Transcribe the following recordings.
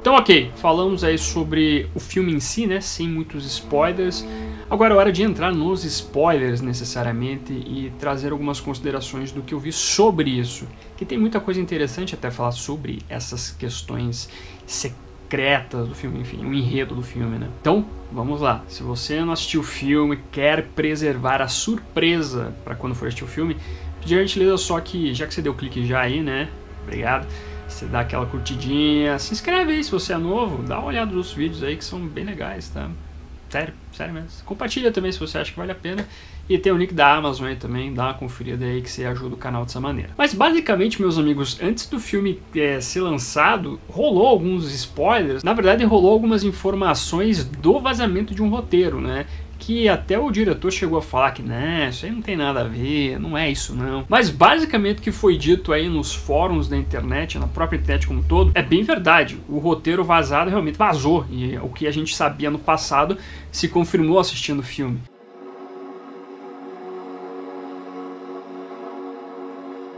Então ok, falamos aí sobre o filme em si, né, sem muitos spoilers. Agora é hora de entrar nos spoilers necessariamente e trazer algumas considerações do que eu vi sobre isso. Que tem muita coisa interessante até falar sobre essas questões secretas do filme, enfim, o enredo do filme, né? Então, vamos lá. Se você não assistiu o filme, quer preservar a surpresa para quando for assistir o filme, pedir a gentileza só que, já que você deu clique já aí, né? Obrigado. Você dá aquela curtidinha, se inscreve aí se você é novo, dá uma olhada nos outros vídeos aí que são bem legais, tá? Sério mesmo. Compartilha também se você acha que vale a pena. E tem o link da Amazon aí também, dá uma conferida aí que você ajuda o canal dessa maneira. Mas basicamente, meus amigos, antes do filme ser lançado, rolou alguns spoilers. Na verdade, rolou algumas informações do vazamento de um roteiro, né? Que até o diretor chegou a falar que né, isso aí não tem nada a ver, não é isso não. Mas basicamente o que foi dito aí nos fóruns da internet, na própria internet como um todo, é bem verdade. O roteiro vazado realmente vazou, e o que a gente sabia no passado se confirmou assistindo o filme.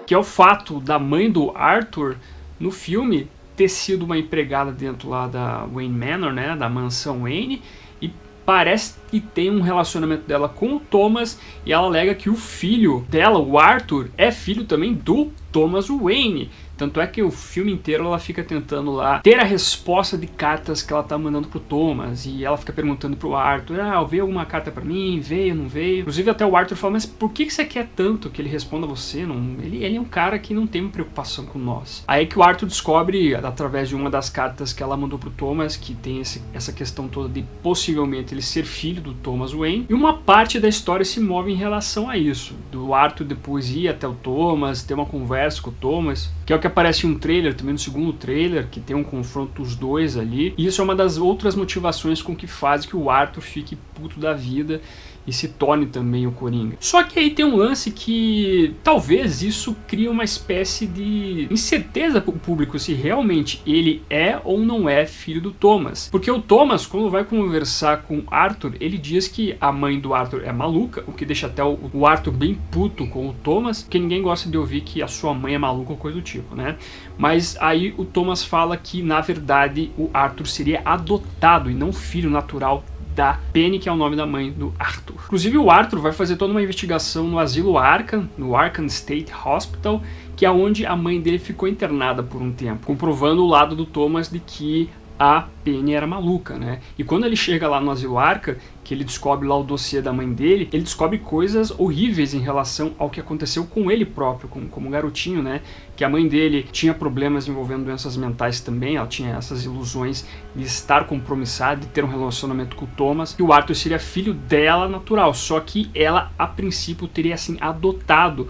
Que é o fato da mãe do Arthur no filme ter sido uma empregada dentro lá da Wayne Manor, né, da mansão Wayne, e parece que tem um relacionamento dela com o Thomas, e ela alega que o filho dela, o Arthur, é filho também do Thomas Wayne. Tanto é que o filme inteiro ela fica tentando lá ter a resposta de cartas que ela tá mandando pro Thomas, e ela fica perguntando pro Arthur, veio alguma carta pra mim? Veio, não veio? Inclusive até o Arthur fala, mas por que você quer tanto que ele responda a você? Não, ele é um cara que não tem uma preocupação com nós. Aí que o Arthur descobre, através de uma das cartas que ela mandou pro Thomas, que tem essa questão toda de possivelmente ele ser filho do Thomas Wayne, e uma parte da história se move em relação a isso, do Arthur depois ir até o Thomas, ter uma conversa com o Thomas, que é o que aparece em um trailer, também no segundo trailer, que tem um confronto dos dois ali. E isso é uma das outras motivações com que faz que o Arthur fique puto da vida e se torne também o Coringa. Só que aí tem um lance que talvez isso crie uma espécie de incerteza para o público se realmente ele é ou não é filho do Thomas. Porque o Thomas, quando vai conversar com o Arthur, ele diz que a mãe do Arthur é maluca, o que deixa até o Arthur bem puto com o Thomas, porque ninguém gosta de ouvir que a sua mãe é maluca ou coisa do tipo, né? Mas aí o Thomas fala que, na verdade, o Arthur seria adotado e não filho natural da Penny, que é o nome da mãe do Arthur. Inclusive o Arthur vai fazer toda uma investigação no asilo Arkham, no Arkham State Hospital, que é onde a mãe dele ficou internada por um tempo, comprovando o lado do Thomas de que a Penny era maluca, né? E quando ele chega lá no asilo Arkham, que ele descobre lá o dossiê da mãe dele, ele descobre coisas horríveis em relação ao que aconteceu com ele próprio, como garotinho, né? Que a mãe dele tinha problemas envolvendo doenças mentais também, ela tinha essas ilusões de estar compromissada, de ter um relacionamento com o Thomas, e o Arthur seria filho dela natural, só que ela, a princípio, teria, assim, adotado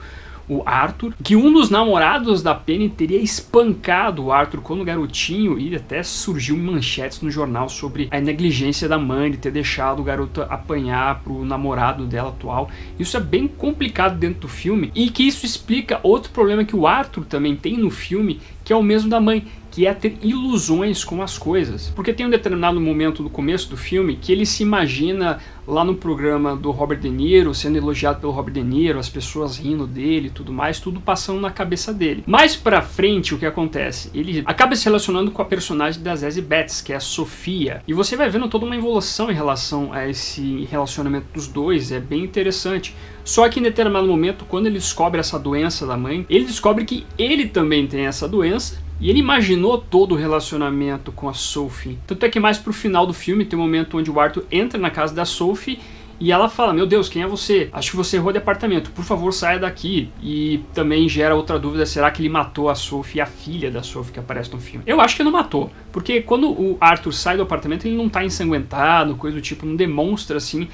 o Arthur, que um dos namorados da Penny teria espancado o Arthur quando garotinho, e até surgiu manchetes no jornal sobre a negligência da mãe de ter deixado o garoto apanhar pro namorado dela atual. Isso é bem complicado dentro do filme, e que isso explica outro problema que o Arthur também tem no filme, que é o mesmo da mãe, que é ter ilusões com as coisas. Porque tem um determinado momento do começo do filme que ele se imagina lá no programa do Robert De Niro, sendo elogiado pelo Robert De Niro, as pessoas rindo dele e tudo mais, tudo passando na cabeça dele. Mais pra frente, o que acontece? Ele acaba se relacionando com a personagem da Zazie Beetz, que é a Sofia. E você vai vendo toda uma evolução em relação a esse relacionamento dos dois, é bem interessante. Só que em determinado momento, quando ele descobre essa doença da mãe, ele descobre que ele também tem essa doença, e ele imaginou todo o relacionamento com a Sophie. Tanto é que mais pro final do filme tem um momento onde o Arthur entra na casa da Sophie e ela fala, meu Deus, quem é você? Acho que você errou de apartamento, por favor saia daqui. E também gera outra dúvida, será que ele matou a Sophie, a filha da Sophie que aparece no filme? Eu acho que não matou, porque quando o Arthur sai do apartamento ele não tá ensanguentado, coisa do tipo, não demonstra assim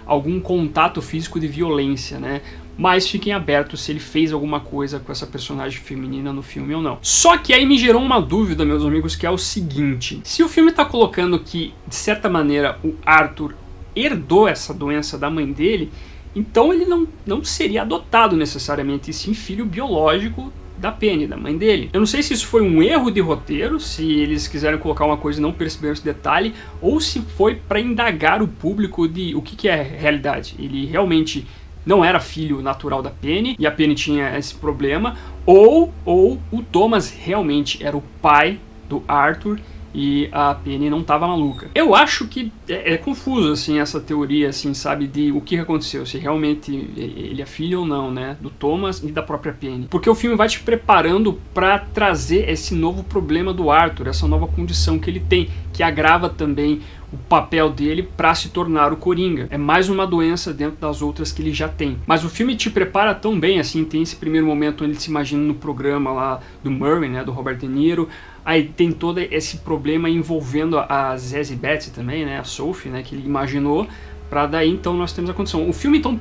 algum contato físico de violência, né? Mas fiquem abertos se ele fez alguma coisa com essa personagem feminina no filme ou não. Só que aí me gerou uma dúvida, meus amigos, que é o seguinte: se o filme tá colocando que, de certa maneira, o Arthur herdou essa doença da mãe dele, então ele não seria adotado necessariamente, e sim filho biológico da Penny, da mãe dele. Eu não sei se isso foi um erro de roteiro, se eles quiseram colocar uma coisa e não perceberam esse detalhe, ou se foi para indagar o público de o que é a realidade. Ele realmente não era filho natural da Penny, e a Penny tinha esse problema, ou o Thomas realmente era o pai do Arthur, e a Penny não estava maluca. Eu acho que é confuso, assim, essa teoria, assim, sabe, de o que aconteceu, se realmente ele é filho ou não, né, do Thomas e da própria Penny. Porque o filme vai te preparando para trazer esse novo problema do Arthur, essa nova condição que ele tem, que agrava também o papel dele para se tornar o Coringa. É mais uma doença dentro das outras que ele já tem. Mas o filme te prepara tão bem, assim, tem esse primeiro momento onde ele se imagina no programa lá do Murray, né, do Robert De Niro. Aí tem todo esse problema envolvendo a Zazie Beetz também, né, a Sophie, né, que ele imaginou, para daí então nós temos a condição. O filme então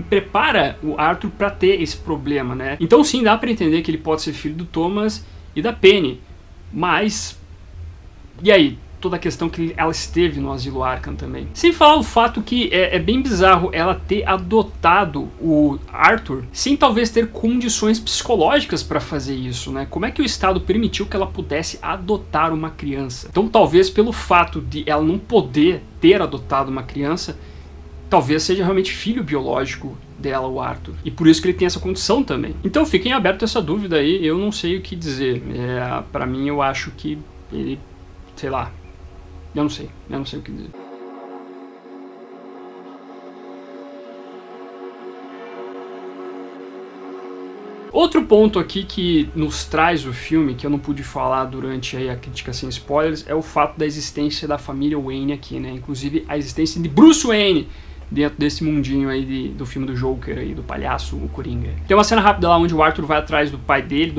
prepara o Arthur para ter esse problema, né. Então sim, dá para entender que ele pode ser filho do Thomas e da Penny, mas e aí? Toda a questão que ela esteve no Asilo Arkham também. Sem falar o fato que é bem bizarro ela ter adotado o Arthur sem talvez ter condições psicológicas para fazer isso, né? Como é que o Estado permitiu que ela pudesse adotar uma criança? Então talvez pelo fato de ela não poder ter adotado uma criança, talvez seja realmente filho biológico dela, o Arthur. E por isso que ele tem essa condição também. Então fiquem abertos a essa dúvida aí, eu não sei o que dizer. Para mim eu acho que ele, sei lá, eu não sei o que dizer. Outro ponto aqui que nos traz o filme, que eu não pude falar durante aí a crítica sem spoilers, é o fato da existência da família Wayne aqui, né? Inclusive a existência de Bruce Wayne dentro desse mundinho aí do filme do Joker aí, do palhaço, o Coringa. Tem uma cena rápida lá onde o Arthur vai atrás do pai dele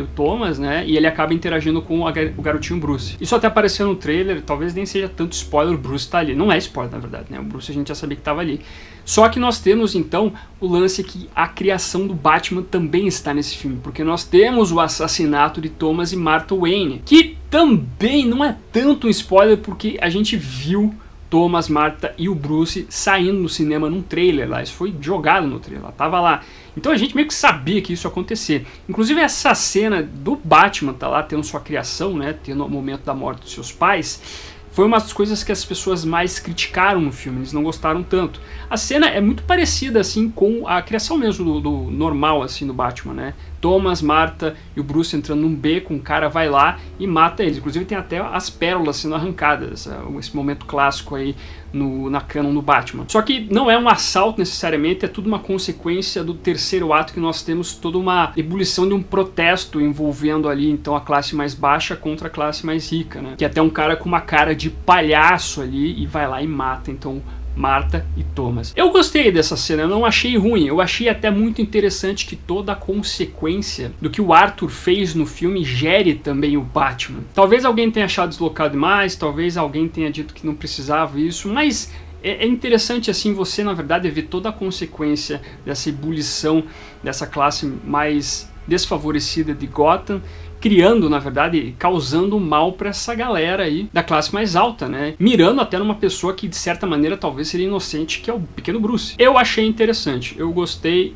o Thomas, né, e ele acaba interagindo com o garotinho Bruce. Isso até apareceu no trailer, talvez nem seja tanto spoiler, o Bruce tá ali. Não é spoiler, na verdade, né, o Bruce a gente já sabia que tava ali. Só que nós temos, então, o lance que a criação do Batman também está nesse filme, porque nós temos o assassinato de Thomas e Martha Wayne, que também não é tanto um spoiler, porque a gente viu Thomas, Martha e o Bruce saindo no cinema num trailer lá, isso foi jogado no trailer, tava lá. Então a gente meio que sabia que isso ia acontecer. Inclusive essa cena do Batman tá lá tendo sua criação, né, tendo o momento da morte dos seus pais, foi uma das coisas que as pessoas mais criticaram no filme, eles não gostaram tanto. A cena é muito parecida assim com a criação mesmo do normal assim do Batman, né? Thomas, Martha e o Bruce entrando num beco, um cara vai lá e mata eles. Inclusive tem até as pérolas sendo arrancadas, esse momento clássico aí na canon do Batman. Só que não é um assalto necessariamente, é tudo uma consequência do terceiro ato, que nós temos toda uma ebulição de um protesto envolvendo ali então a classe mais baixa contra a classe mais rica, né? Que até um cara com uma cara de palhaço ali e vai lá e mata então Martha e Thomas. Eu gostei dessa cena, eu não achei ruim, eu achei até muito interessante que toda a consequência do que o Arthur fez no filme gere também o Batman. Talvez alguém tenha achado deslocado demais, talvez alguém tenha dito que não precisava isso, mas é interessante assim você na verdade ver toda a consequência dessa ebulição dessa classe mais desfavorecida de Gotham, criando, na verdade, causando mal para essa galera aí da classe mais alta, né? Mirando até numa pessoa que, de certa maneira, talvez seria inocente, que é o pequeno Bruce. Eu achei interessante, eu gostei.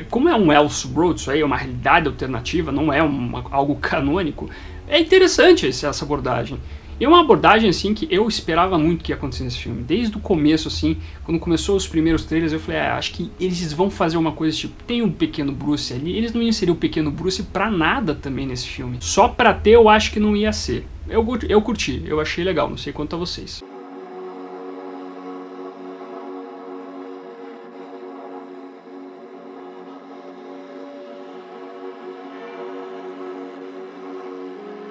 Como é um Elseworlds, isso aí é uma realidade alternativa, não é algo canônico, é interessante essa abordagem. E é uma abordagem assim que eu esperava muito que ia acontecer nesse filme. Desde o começo, assim, quando começou os primeiros trailers, eu falei, acho que eles vão fazer uma coisa tipo, tem um pequeno Bruce ali, eles não iam ser o pequeno Bruce pra nada também nesse filme. Só pra ter, eu acho que não ia ser. Eu curti, eu achei legal, não sei quanto a vocês.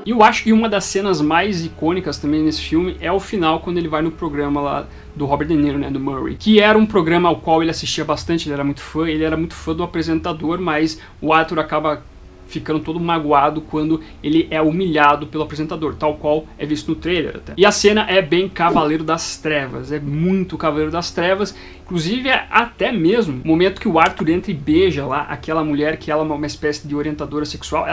E eu acho que uma das cenas mais icônicas também nesse filme é o final, quando ele vai no programa lá do Robert De Niro, né, do Murray, que era um programa ao qual ele assistia bastante, ele era muito fã do apresentador, mas o Arthur acaba ficando todo magoado quando ele é humilhado pelo apresentador, tal qual é visto no trailer até. E a cena é bem Cavaleiro das Trevas, é muito Cavaleiro das Trevas, inclusive é até mesmo o momento que o Arthur entra e beija lá aquela mulher que ela é uma espécie de orientadora sexual,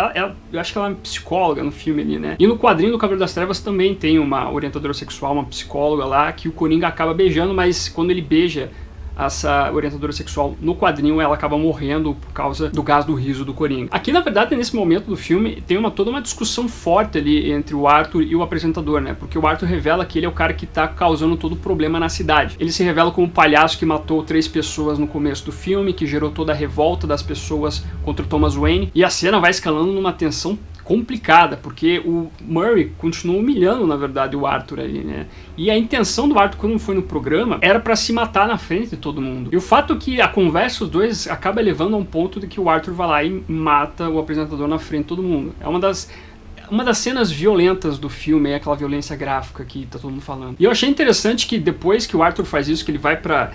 eu acho que ela é psicóloga no filme ali, né? E no quadrinho do Cavaleiro das Trevas também tem uma orientadora sexual, uma psicóloga lá, que o Coringa acaba beijando, mas quando ele beija essa orientadora sexual no quadrinho, ela acaba morrendo por causa do gás do riso do Coringa. Aqui, na verdade, nesse momento do filme, tem toda uma discussão forte ali entre o Arthur e o apresentador, né? Porque o Arthur revela que ele é o cara que tá causando todo o problema na cidade. Ele se revela como o palhaço que matou 3 pessoas no começo do filme, que gerou toda a revolta das pessoas contra o Thomas Wayne, e a cena vai escalando numa tensão complicada, porque o Murray continuou humilhando, na verdade, o Arthur ali, né? E a intenção do Arthur, quando foi no programa, era pra se matar na frente de todo mundo. E o fato é que a conversa dos dois acaba levando a um ponto de que o Arthur vai lá e mata o apresentador na frente de todo mundo. É uma das cenas violentas do filme, é aquela violência gráfica que tá todo mundo falando. E eu achei interessante que depois que o Arthur faz isso, que ele vai pra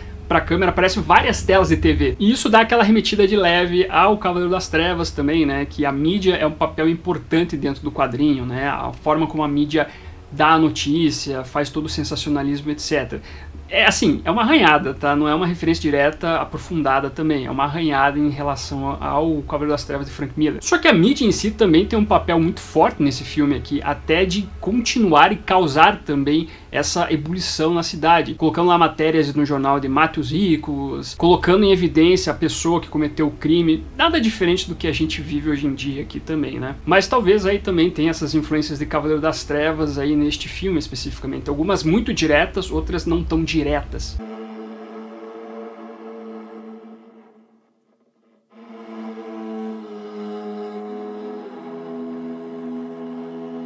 câmera, aparecem várias telas de TV. E isso dá aquela remetida de leve ao Cavaleiro das Trevas também, né? Que a mídia é um papel importante dentro do quadrinho, né? A forma como a mídia dá a notícia, faz todo o sensacionalismo, etc. É assim, é uma arranhada, tá? Não é uma referência direta, aprofundada também. É uma arranhada em relação ao Cavaleiro das Trevas de Frank Miller. Só que a mídia em si também tem um papel muito forte nesse filme aqui, até de continuar e causar também essa ebulição na cidade. Colocando lá matérias no jornal de mate os ricos, colocando em evidência a pessoa que cometeu o crime. Nada diferente do que a gente vive hoje em dia aqui também, né? Mas talvez aí também tenha essas influências de Cavaleiro das Trevas aí neste filme especificamente. Algumas muito diretas, outras não tão diretas.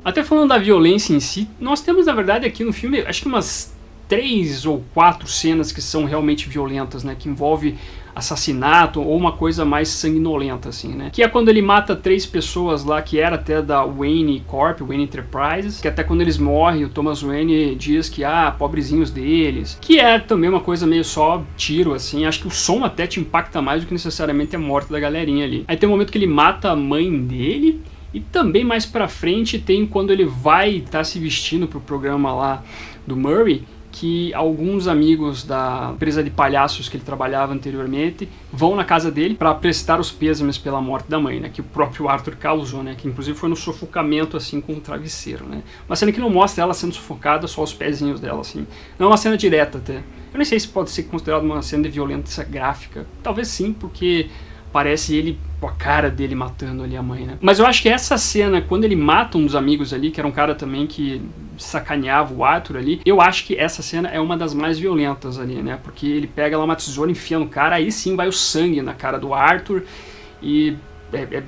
Até falando da violência em si, nós temos na verdade aqui no filme, acho que umas 3 ou 4 cenas que são realmente violentas, né? Que envolve assassinato ou uma coisa mais sanguinolenta, assim, né? Que é quando ele mata 3 pessoas lá, que era até da Wayne Corp, Wayne Enterprises, que até quando eles morrem, o Thomas Wayne diz que, pobrezinhos deles, que é também uma coisa meio só tiro, assim. Acho que o som até te impacta mais do que necessariamente a morte da galerinha ali. Aí tem um momento que ele mata a mãe dele, e também mais pra frente tem quando ele vai estar se vestindo pro programa lá do Murray, que alguns amigos da empresa de palhaços que ele trabalhava anteriormente vão na casa dele para prestar os pêsames pela morte da mãe, né, que o próprio Arthur causou, né, que inclusive foi no sufocamento assim com um travesseiro, né. Uma cena que não mostra ela sendo sufocada, só os pezinhos dela assim. Não é uma cena direta até. Eu nem sei se pode ser considerado uma cena de violência gráfica. Talvez sim, porque parece ele com a cara dele matando ali a mãe, né? Mas eu acho que essa cena, quando ele mata um dos amigos ali, que era um cara também que sacaneava o Arthur ali, eu acho que essa cena é uma das mais violentas ali, né? Porque ele pega lá uma tesoura, enfia no cara, aí sim vai o sangue na cara do Arthur, e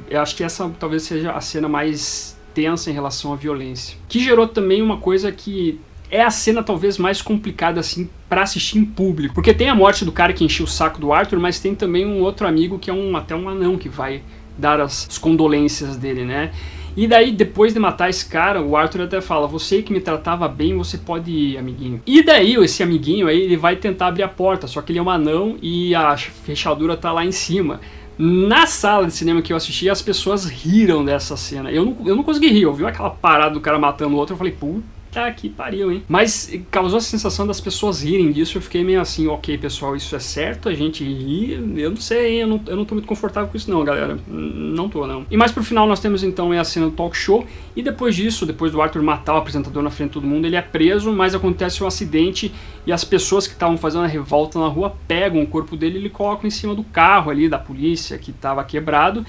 eu acho que essa talvez seja a cena mais tensa em relação à violência. Que gerou também uma coisa que é a cena talvez mais complicada assim pra assistir em público, porque tem a morte do cara que encheu o saco do Arthur, mas tem também um outro amigo que é até um anão que vai dar as condolências dele, né? E daí, depois de matar esse cara, o Arthur até fala: você que me tratava bem, você pode ir, amiguinho. E daí, esse amiguinho aí, ele vai tentar abrir a porta, só que ele é um anão e a fechadura tá lá em cima. Na sala de cinema que eu assisti, as pessoas riram dessa cena. Eu não consegui rir, eu vi aquela parada do cara matando o outro, eu falei, puta que pariu, hein? Mas causou a sensação das pessoas rirem disso, eu fiquei meio assim, ok, pessoal, isso é certo, a gente ri, eu não sei, hein? Eu não tô muito confortável com isso não, galera. Não tô, não. E mais pro final nós temos então a cena do talk show, e depois disso, depois do Arthur matar o apresentador na frente de todo mundo, ele é preso, mas acontece um acidente e as pessoas que estavam fazendo a revolta na rua pegam o corpo dele e ele colocam em cima do carro ali da polícia que estava quebrado.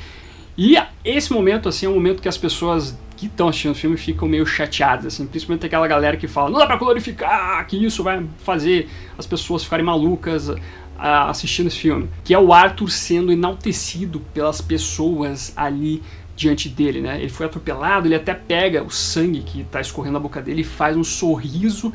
E esse momento, assim, é um momento que as pessoas que estão assistindo o filme ficam meio chateadas, assim, principalmente aquela galera que fala, não dá pra glorificar, que isso vai fazer as pessoas ficarem malucas assistindo esse filme. Que é o Arthur sendo enaltecido pelas pessoas ali diante dele, né? Ele foi atropelado, ele até pega o sangue que tá escorrendo na boca dele e faz um sorriso,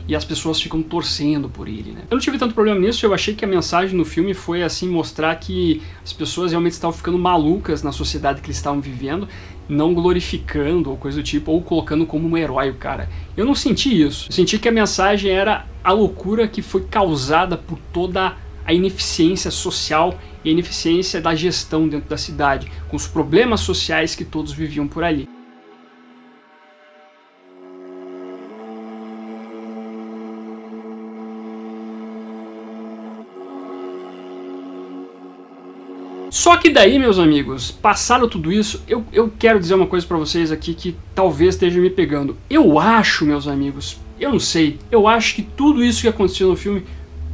e as pessoas ficam torcendo por ele, né? Eu não tive tanto problema nisso, eu achei que a mensagem no filme foi, assim, mostrar que as pessoas realmente estavam ficando malucas na sociedade que eles estavam vivendo, não glorificando ou coisa do tipo, ou colocando como um herói o cara. Eu não senti isso. Eu senti que a mensagem era a loucura que foi causada por toda a ineficiência social e a ineficiência da gestão dentro da cidade, com os problemas sociais que todos viviam por ali. Só que daí, meus amigos, passado tudo isso, eu quero dizer uma coisa pra vocês aqui que talvez esteja me pegando. Eu acho, meus amigos, eu não sei, eu acho que tudo isso que aconteceu no filme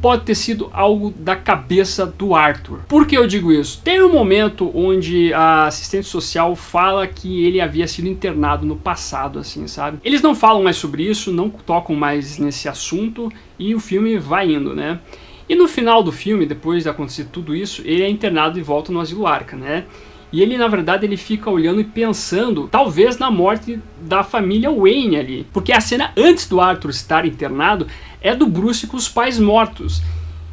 pode ter sido algo da cabeça do Arthur. Por que eu digo isso? Tem um momento onde a assistente social fala que ele havia sido internado no passado, assim, sabe? Eles não falam mais sobre isso, não tocam mais nesse assunto e o filme vai indo, né? E no final do filme, depois de acontecer tudo isso, ele é internado e volta no Asilo Arkham, né? E ele, na verdade, ele fica olhando e pensando, talvez, na morte da família Wayne ali. Porque a cena antes do Arthur estar internado é do Bruce com os pais mortos.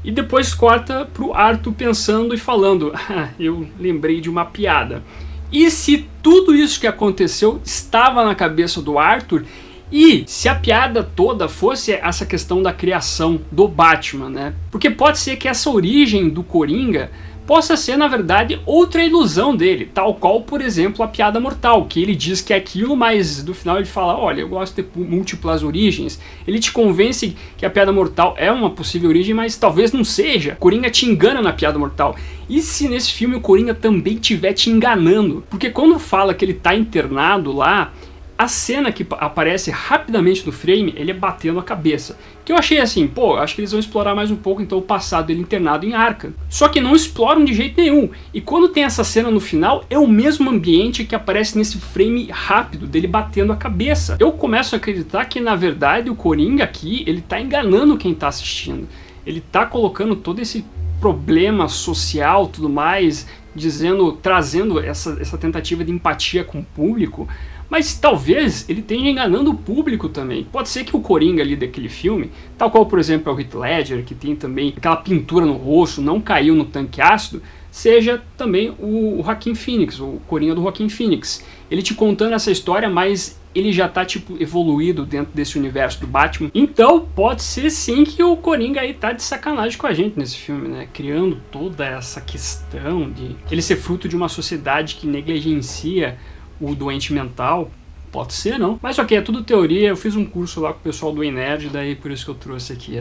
E depois corta pro Arthur pensando e falando, eu lembrei de uma piada. E se tudo isso que aconteceu estava na cabeça do Arthur, e se a piada toda fosse essa questão da criação do Batman, né? Porque pode ser que essa origem do Coringa possa ser, na verdade, outra ilusão dele, tal qual, por exemplo, a piada mortal, que ele diz que é aquilo, mas no final ele fala, olha, eu gosto de ter múltiplas origens. Ele te convence que a piada mortal é uma possível origem, mas talvez não seja. Coringa te engana na piada mortal. E se nesse filme o Coringa também estiver te enganando? Porque quando fala que ele está internado lá, a cena que aparece rapidamente no frame, ele é batendo a cabeça. Que eu achei assim, pô, acho que eles vão explorar mais um pouco então o passado dele internado em Arkham. Só que não exploram de jeito nenhum. E quando tem essa cena no final, é o mesmo ambiente que aparece nesse frame rápido dele batendo a cabeça. Eu começo a acreditar que na verdade o Coringa aqui, ele tá enganando quem tá assistindo. Ele tá colocando todo esse problema social, tudo mais, trazendo essa tentativa de empatia com o público. Mas talvez ele esteja enganando o público também. Pode ser que o Coringa ali daquele filme, tal qual por exemplo é o Heath Ledger, que tem também aquela pintura no rosto, não caiu no tanque ácido, seja também o Joaquin Phoenix, o Coringa do Joaquin Phoenix. Ele te contando essa história, mas ele já tá tipo evoluído dentro desse universo do Batman. Então pode ser sim que o Coringa aí tá de sacanagem com a gente nesse filme, né? Criando toda essa questão de ele ser fruto de uma sociedade que negligencia o doente mental. Pode ser, não? Mas ok, é tudo teoria. Eu fiz um curso lá com o pessoal do Nerd, daí por isso que eu trouxe aqui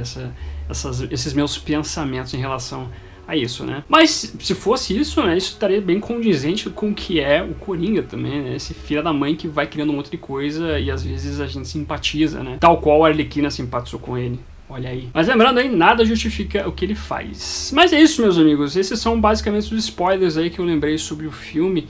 esses meus pensamentos em relação a isso, né? Mas se fosse isso, né, isso estaria bem condizente com o que é o Coringa também, né? Esse filho da mãe que vai criando um monte de coisa e às vezes a gente simpatiza, né? Tal qual a Arlequina simpatizou com ele. Olha aí. Mas lembrando aí, nada justifica o que ele faz. Mas é isso, meus amigos. Esses são basicamente os spoilers aí que eu lembrei sobre o filme,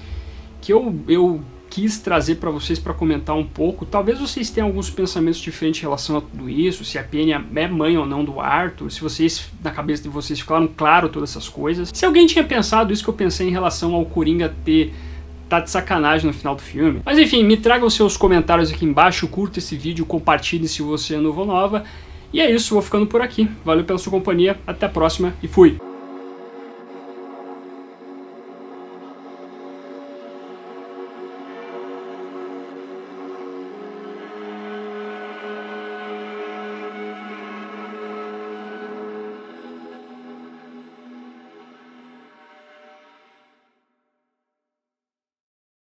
que eu quis trazer para vocês para comentar um pouco. Talvez vocês tenham alguns pensamentos diferentes em relação a tudo isso, se a Penny é mãe ou não do Arthur, se vocês, na cabeça de vocês, ficaram claro todas essas coisas. Se alguém tinha pensado isso que eu pensei em relação ao Coringa tá de sacanagem no final do filme. Mas enfim, me tragam seus comentários aqui embaixo, curta esse vídeo, compartilhe se você é novo ou nova. E é isso, vou ficando por aqui. Valeu pela sua companhia, até a próxima e fui!